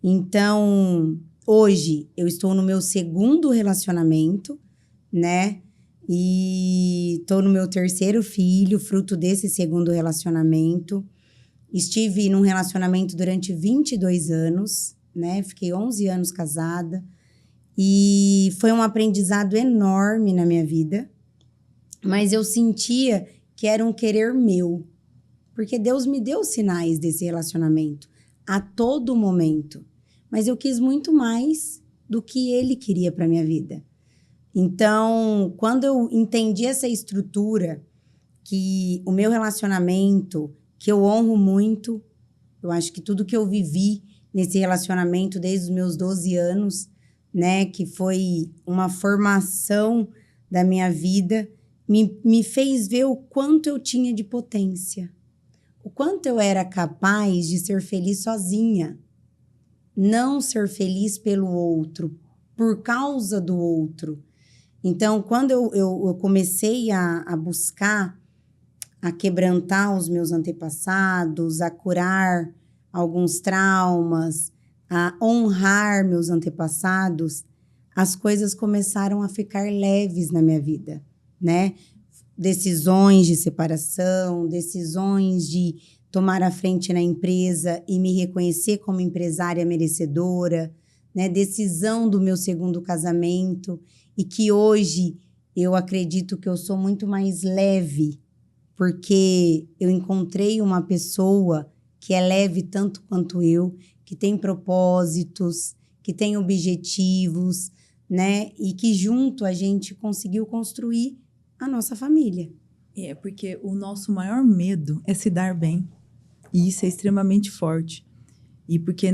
Então, hoje, eu estou no meu 2º relacionamento, né? E estou no meu 3º filho, fruto desse 2º relacionamento. Estive num relacionamento durante 22 anos, né? Fiquei 11 anos casada. E foi um aprendizado enorme na minha vida. Mas eu sentia que era um querer meu. Porque Deus me deu sinais desse relacionamento a todo momento. Mas eu quis muito mais do que Ele queria para minha vida. Então, quando eu entendi essa estrutura, que o meu relacionamento, que eu honro muito, eu acho que tudo que eu vivi nesse relacionamento desde os meus 12 anos, né, que foi uma formação da minha vida, me fez ver o quanto eu tinha de potência, o quanto eu era capaz de ser feliz sozinha, não ser feliz pelo outro, por causa do outro. Então, quando eu comecei a buscar, a quebrantar os meus antepassados, a curar alguns traumas, a honrar meus antepassados, as coisas começaram a ficar leves na minha vida, né? Decisões de separação, decisões de tomar a frente na empresa e me reconhecer como empresária merecedora, né? Decisão do meu 2º casamento, e que hoje eu acredito que eu sou muito mais leve, porque eu encontrei uma pessoa que é leve tanto quanto eu, que tem propósitos, que tem objetivos, né? E que junto a gente conseguiu construir a nossa família. Porque o nosso maior medo é se dar bem. E isso é extremamente forte. E porque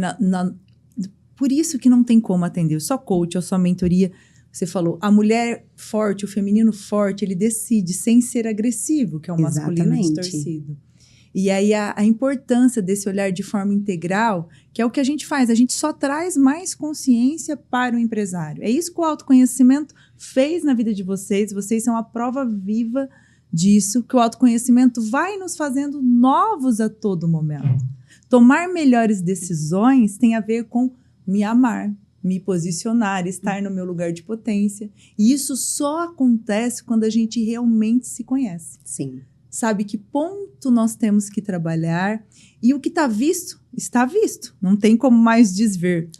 por isso que não tem como atender só coach ou só mentoria. Você falou, a mulher forte, o feminino forte, ele decide sem ser agressivo, que é o masculino distorcido. E aí a importância desse olhar de forma integral, que é o que a gente faz, a gente só traz mais consciência para o empresário. É isso que o autoconhecimento fez na vida de vocês são a prova viva disso, que o autoconhecimento vai nos fazendo novos a todo momento. Tomar melhores decisões tem a ver com me amar, me posicionar, estar no meu lugar de potência. E isso só acontece quando a gente realmente se conhece. Sim. Sabe que ponto nós temos que trabalhar. E o que está visto, está visto. Não tem como mais desver.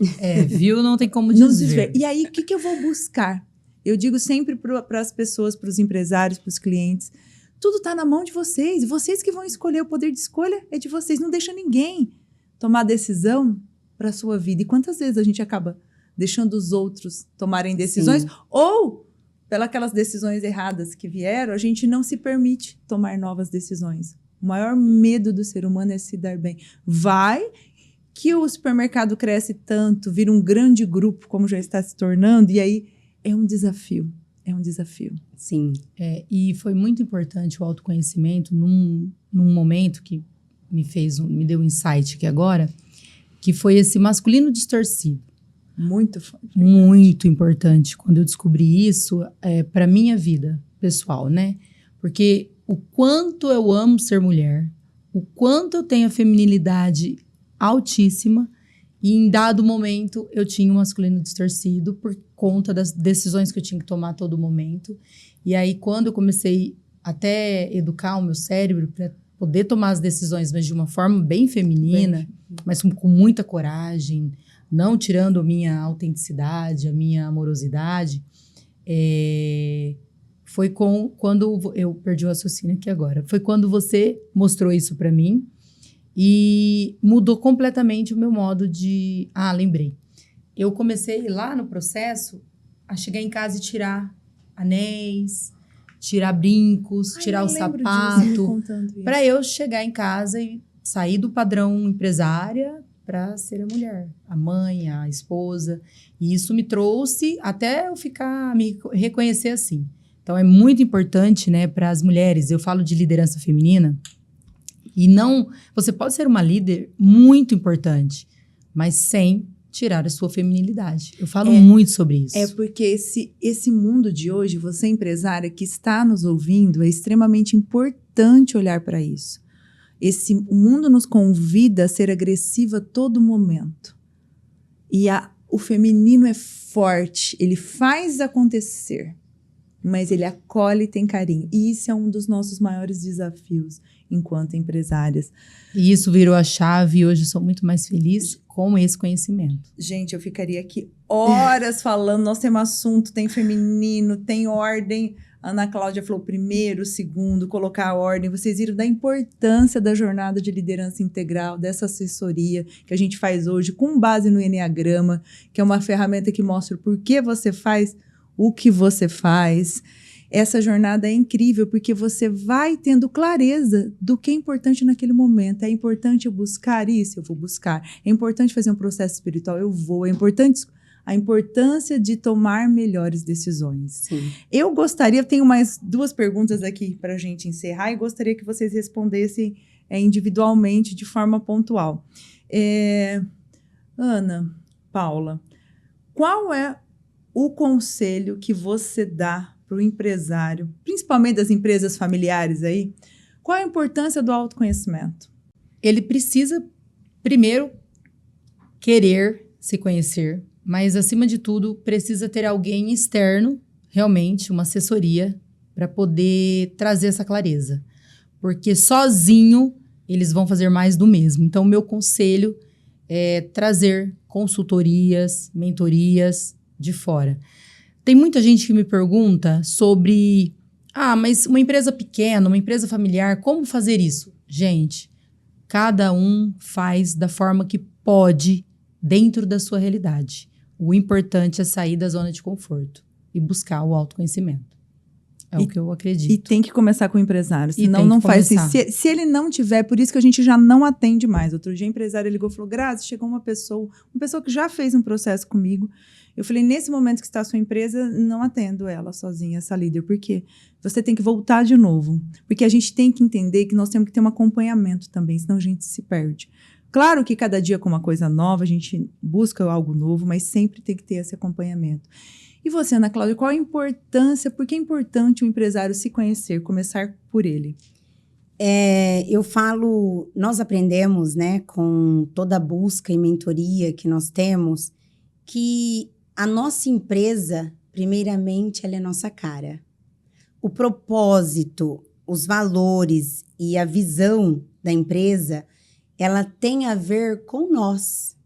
Viu? Não tem como desver. E aí, o que eu vou buscar? Eu digo sempre para as pessoas, para os empresários, para os clientes, tudo está na mão de vocês. Vocês que vão escolher, o poder de escolha é de vocês. Não deixa ninguém tomar decisão para a sua vida. E quantas vezes a gente acaba deixando os outros tomarem decisões? Sim. Ou, pelas decisões erradas que vieram, a gente não se permite tomar novas decisões. O maior medo do ser humano é se dar bem. Vai que o supermercado cresce tanto, vira um grande grupo, como já está se tornando, e aí é um desafio. É um desafio. Sim. E foi muito importante o autoconhecimento num momento que me deu um insight aqui agora, que foi esse masculino distorcido. Muito forte. Muito importante quando eu descobri isso para minha vida pessoal, né? Porque o quanto eu amo ser mulher, o quanto eu tenho a feminilidade altíssima, e em dado momento eu tinha um masculino distorcido por conta das decisões que eu tinha que tomar a todo momento. E aí quando eu comecei até educar o meu cérebro para poder tomar as decisões, mas de uma forma bem feminina, mas com muita coragem, não tirando a minha autenticidade, a minha amorosidade, foi quando eu perdi o raciocínio aqui agora. Foi quando você mostrou isso para mim e mudou completamente o meu modo de... lembrei. Eu comecei lá no processo a chegar em casa e tirar anéis, tirar brincos, tirar o sapato, para eu chegar em casa e sair do padrão empresária para ser a mulher, a mãe, a esposa. E isso me trouxe até eu me reconhecer assim. Então, é muito importante, né, para as mulheres. Eu falo de liderança feminina. E não... Você pode ser uma líder muito importante, mas sem tirar a sua feminilidade. Eu falo muito sobre isso. É porque esse mundo de hoje, você empresária que está nos ouvindo, é extremamente importante olhar para isso. O mundo nos convida a ser agressiva a todo momento. E o feminino é forte, ele faz acontecer, mas ele acolhe e tem carinho. E isso é um dos nossos maiores desafios enquanto empresárias. E isso virou a chave e hoje eu sou muito mais feliz com esse conhecimento. Gente, eu ficaria aqui horas falando. Nós temos assunto, tem feminino, tem ordem. A Ana Cláudia falou primeiro, segundo, colocar a ordem. Vocês viram da importância da jornada de liderança integral, dessa assessoria que a gente faz hoje com base no Eneagrama, que é uma ferramenta que mostra o porquê você faz o que você faz. Essa jornada é incrível porque você vai tendo clareza do que é importante naquele momento. É importante eu buscar isso? Eu vou buscar. É importante fazer um processo espiritual? Eu vou. É importante a importância de tomar melhores decisões. Sim. Eu tenho mais 2 perguntas aqui para a gente encerrar e gostaria que vocês respondessem individualmente, de forma pontual. Ana, Paula, qual é o conselho que você dá para o empresário, principalmente das empresas familiares aí? Qual a importância do autoconhecimento? Ele precisa, primeiro, querer se conhecer, mas, acima de tudo, precisa ter alguém externo, realmente, uma assessoria, para poder trazer essa clareza. Porque sozinho, eles vão fazer mais do mesmo. Então, o meu conselho é trazer consultorias, mentorias de fora. Tem muita gente que me pergunta sobre... mas uma empresa pequena, uma empresa familiar, como fazer isso? Gente, cada um faz da forma que pode, dentro da sua realidade. O importante é sair da zona de conforto e buscar o autoconhecimento. É o que eu acredito. E tem que começar com o empresário, senão não faz assim. Se ele não tiver, por isso que a gente já não atende mais. Outro dia, o empresário ligou e falou: Grazi, chegou uma pessoa que já fez um processo comigo. Eu falei, nesse momento que está a sua empresa, não atendo ela sozinha, essa líder. Por quê? Você tem que voltar de novo. Porque a gente tem que entender que nós temos que ter um acompanhamento também, senão a gente se perde. Claro que cada dia com uma coisa nova, a gente busca algo novo, mas sempre tem que ter esse acompanhamento. E você, Ana Cláudia, qual a importância, por que é importante o empresário se conhecer, começar por ele? Eu falo, nós aprendemos, né, com toda a busca e mentoria que nós temos, que a nossa empresa, primeiramente, ela é nossa cara. O propósito, os valores e a visão da empresa, ela tem a ver com nós.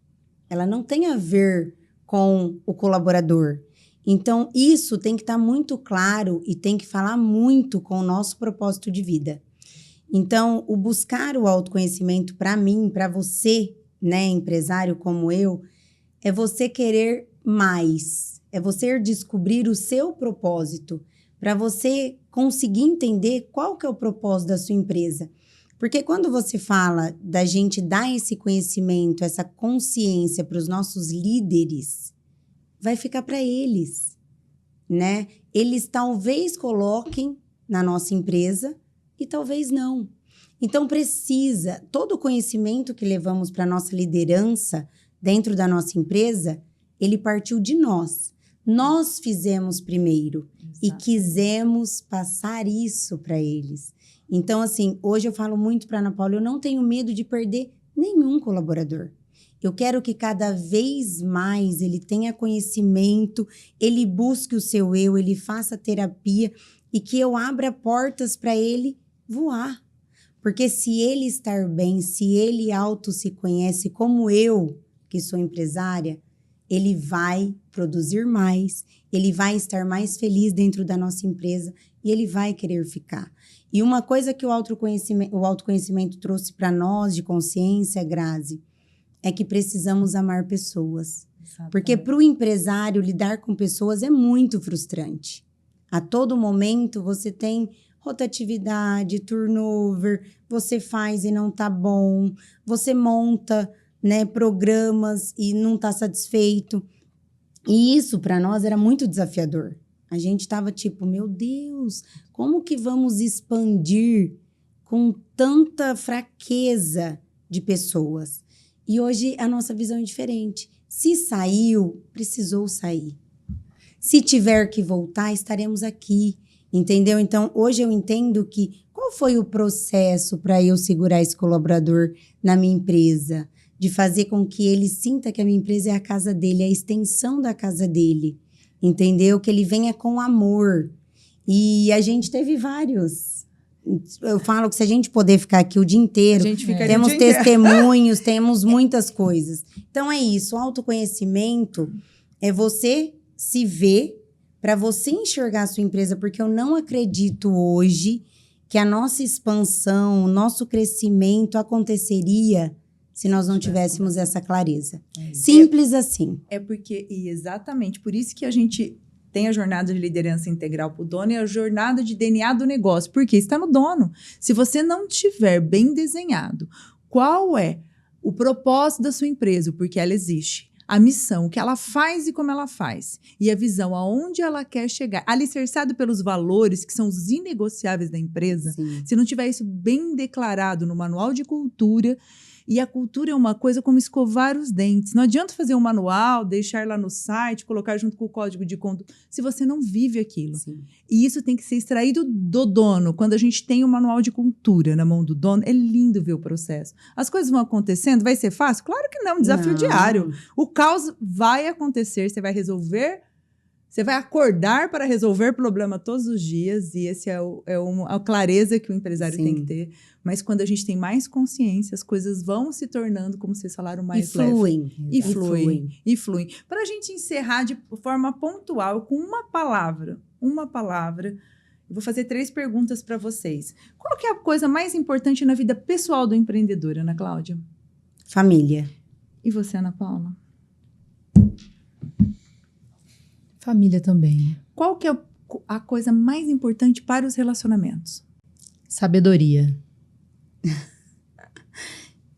Ela não tem a ver com o colaborador. Então, isso tem que estar muito claro e tem que falar muito com o nosso propósito de vida. Então, o buscar o autoconhecimento para mim, para você né, empresário como eu, é você querer mais. É você descobrir o seu propósito, para você conseguir entender qual que é o propósito da sua empresa. Porque quando você fala da gente dar esse conhecimento, essa consciência para os nossos líderes, vai ficar para eles, né? Eles talvez coloquem na nossa empresa e talvez não. Então precisa, todo o conhecimento que levamos para a nossa liderança dentro da nossa empresa, ele partiu de nós. Nós fizemos primeiro. Exato. E quisemos passar isso para eles. Então, assim, hoje eu falo muito para a Ana Paula, eu não tenho medo de perder nenhum colaborador. Eu quero que cada vez mais ele tenha conhecimento, ele busque o seu eu, ele faça terapia e que eu abra portas para ele voar. Porque se ele estar bem, se ele auto se conhece como eu, que sou empresária, ele vai produzir mais, ele vai estar mais feliz dentro da nossa empresa e ele vai querer ficar. E uma coisa que o autoconhecimento trouxe para nós de consciência, Grazi, é que precisamos amar pessoas. Exatamente. Porque para o empresário, lidar com pessoas é muito frustrante. A todo momento você tem rotatividade, turnover, você faz e não tá bom, você monta, né, programas e não tá satisfeito. E isso para nós era muito desafiador. A gente estava tipo, meu Deus, como que vamos expandir com tanta fraqueza de pessoas? E hoje a nossa visão é diferente. Se saiu, precisou sair. Se tiver que voltar, estaremos aqui, entendeu? Então, hoje eu entendo que qual foi o processo para eu segurar esse colaborador na minha empresa? De fazer com que ele sinta que a minha empresa é a casa dele, a extensão da casa dele. Entendeu? Que ele venha com amor. E a gente teve vários. Eu falo que se a gente puder ficar aqui o dia inteiro, temos testemunhos, temos muitas coisas. Então é isso, o autoconhecimento é você se ver para você enxergar a sua empresa, porque eu não acredito hoje que a nossa expansão, o nosso crescimento aconteceria se nós não tivéssemos essa clareza. Simples assim. É porque, e exatamente, por isso que a gente tem a jornada de liderança integral para o dono e a jornada de DNA do negócio, porque está no dono. Se você não tiver bem desenhado qual é o propósito da sua empresa, porque ela existe, a missão, o que ela faz e como ela faz, e a visão aonde ela quer chegar, alicerçado pelos valores que são os inegociáveis da empresa, sim, se não tiver isso bem declarado no manual de cultura. E a cultura é uma coisa como escovar os dentes. Não adianta fazer um manual, deixar lá no site, colocar junto com o código de conduta, se você não vive aquilo. Sim. E isso tem que ser extraído do dono. Quando a gente tem um manual de cultura na mão do dono, é lindo ver o processo. As coisas vão acontecendo, vai ser fácil? Claro que não, um desafio diário. O caos vai acontecer, você vai resolver, você vai acordar para resolver problema todos os dias, e esse é a clareza que o empresário sim, tem que ter. Mas quando a gente tem mais consciência, as coisas vão se tornando, como vocês falaram, mais leves. E fluem. Para a gente encerrar de forma pontual, com uma palavra, eu vou fazer 3 perguntas para vocês. Qual que é a coisa mais importante na vida pessoal do empreendedor, Ana Cláudia? Família. E você, Ana Paula? Família também. Qual que é a coisa mais importante para os relacionamentos? Sabedoria.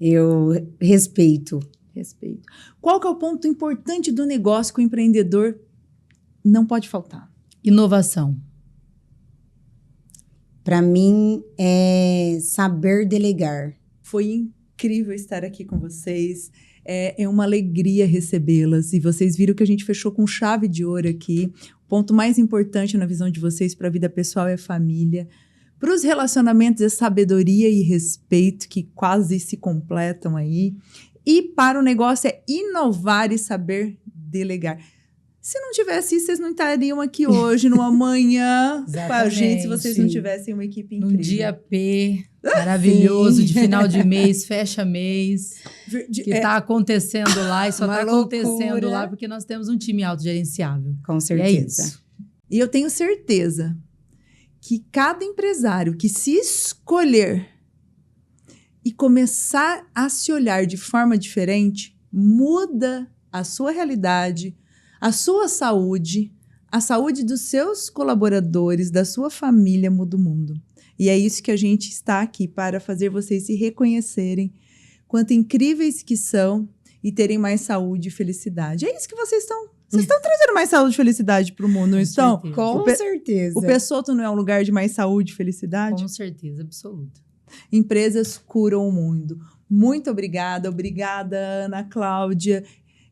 Eu respeito. Qual que é o ponto importante do negócio que o empreendedor não pode faltar? Inovação. Para mim, é saber delegar. Foi incrível estar aqui com vocês. É uma alegria recebê-las. E vocês viram que a gente fechou com chave de ouro aqui. O ponto mais importante na visão de vocês para a vida pessoal é família. Para os relacionamentos é sabedoria e respeito, que quase se completam aí. E para o negócio é inovar e saber delegar. Se não tivesse isso, vocês não estariam aqui hoje, no amanhã, com a gente, se vocês não tivessem uma equipe incrível. Num dia P, maravilhoso, de final de mês, fecha mês, que está acontecendo lá e só está acontecendo lá porque nós temos um time autogerenciável. Com certeza. É isso. E eu tenho certeza que cada empresário que se escolher e começar a se olhar de forma diferente, muda a sua realidade, a sua saúde, a saúde dos seus colaboradores, da sua família, muda o mundo. E é isso que a gente está aqui para fazer vocês se reconhecerem quanto incríveis que são e terem mais saúde e felicidade. É isso que vocês estão trazendo mais saúde e felicidade para o mundo, não estão? certeza. Com certeza. O Pessoto não é um lugar de mais saúde e felicidade? Com certeza, absoluta. Empresas curam o mundo. Muito obrigada. Obrigada, Ana Cláudia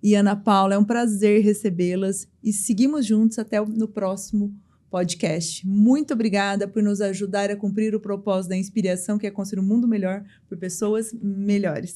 e Ana Paula. É um prazer recebê-las e seguimos juntos até no próximo podcast. Muito obrigada por nos ajudar a cumprir o propósito da inspiração, que é construir um mundo melhor por pessoas melhores.